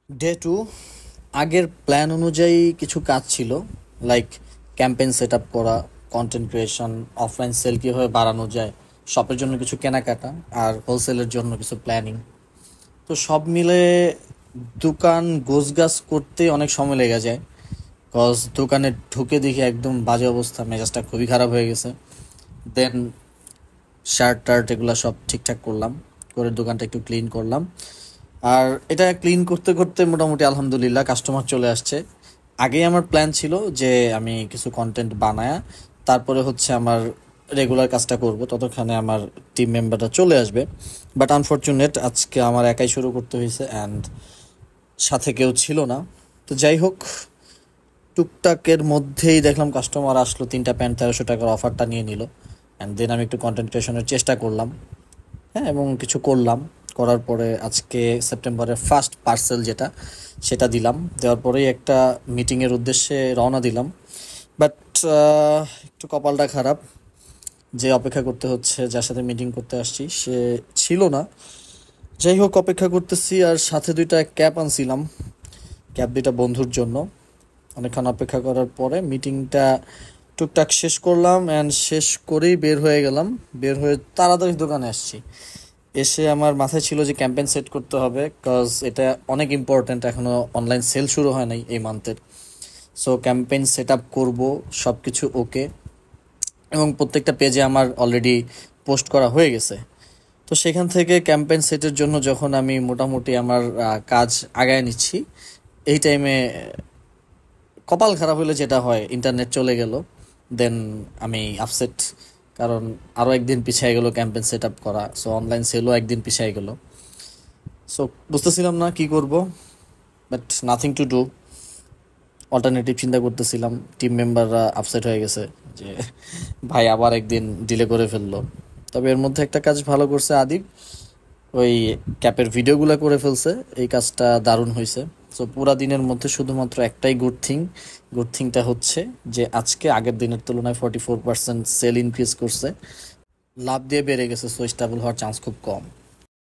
Day to আগের plan অনুযায়ী কিছু কাজ ছিল, লাইক ক্যাম্পেইন সেট আপ করা, কন্টেন্ট ক্রিয়েশন, অফলাইন সেল কীভাবে বাড়ানো যায়, শপের জন্য কিছু কেনাকাটা, আর হোলসেলের জন্য কিছু প্ল্যানিং। তো সব মিলে দোকান গোছগাছ করতে অনেক সময় লেগে যায়, কজ দোকানে ঢুকে দেখি একদম বাজে অবস্থা, মেজাজটা খুবই খারাপ হয়ে গেছে। দেন শার্ট টার্ট এগুলো সব ঠিকঠাক করলাম, করে দোকানটা একটু ক্লিন করলাম। আর এটা ক্লিন করতে করতে মোটামুটি আলহামদুলিল্লাহ কাস্টমার চলে আসছে। আগেই আমার প্ল্যান ছিল যে আমি কিছু কন্টেন্ট বানায়া তারপরে হচ্ছে আমার রেগুলার কাজটা করব, ততক্ষণে আমার টিম মেম্বাররা চলে আসবে। বাট আনফর্চুনেট আজকে আমার একাই শুরু করতে হয়েছে, অ্যান্ড সাথে কেউ ছিল না। তো যাই হোক, টুকটাকের মধ্যেই দেখলাম কাস্টমার আসলো, 3টা প্যান্ট 1300 টাকার অফারটা নিয়ে নিল। অ্যান্ড দেন আমি একটু কন্টেন্ট ক্রিয়েশনের চেষ্টা করলাম, হ্যাঁ, এবং কিছু করলাম। করার পরে আজকে সেপ্টেম্বরের ফার্স্ট পার্সেল যেটা, সেটা দিলাম। দেওয়ার পরেই একটা মিটিংয়ের উদ্দেশ্যে রওনা দিলাম। বাট একটু কপালটা খারাপ, যে অপেক্ষা করতে হচ্ছে, যার সাথে মিটিং করতে আসছি সে ছিল না। যাই হোক, অপেক্ষা করতেছি। আর সাথে 2টা ক্যাব আনছিলাম, ক্যাব 2টা বন্ধুর জন্য। অনেকক্ষণ অপেক্ষা করার পরে মিটিংটা টুকটাক শেষ করলাম, অ্যান্ড শেষ করেই বের হয়ে গেলাম। বের হয়ে তাড়াতাড়ি দোকানে আসছি। এসে আমার মাথায় ছিল যে ক্যাম্পেইন সেট করতে হবে, কজ এটা অনেক ইম্পর্ট্যান্ট, এখনও অনলাইন সেল শুরু হয় নাই এই মান্থের। সো ক্যাম্পেইন সেট আপ করবো, সব কিছু ওকে, এবং প্রত্যেকটা পেজে আমার অলরেডি পোস্ট করা হয়ে গেছে। তো সেখান থেকে ক্যাম্পেইন সেটের জন্য যখন আমি মোটামুটি আমার কাজ আগায় নিচ্ছি, এই টাইমে কপাল খারাপ হলে যেটা হয়, ইন্টারনেট চলে গেল। দেন আমি আপসেট, কারণ আরও একদিন পিছিয়ে গেল ক্যাম্পেইন সেট আপ করা। সো অনলাইন সেলও একদিন পিছিয়ে গেল। সো বুঝতেছিলাম না কি করব, but nothing to do, alternative চিন্তা করতেছিলাম। টিম মেম্বাররা আপসেট হয়ে গেছে যে ভাই আবার একদিন ডিলে করে ফেললো। তবে এর মধ্যে একটা কাজ ভালো করছে আদিব, ওই ক্যাপের ভিডিওগুলো করে ফেলছে। এই কাজটা দারুণ হয়েছে। সো পুরা দিনের মধ্যে শুধুমাত্র একটাই গুড থিংটা হচ্ছে যে আজকে আগের দিনের তুলনায় 44% সেল ইনক্রিজ করছে, লাভ দিয়ে বেড়ে গেছে। সো স্টেবল হওয়ার চান্স খুব কম।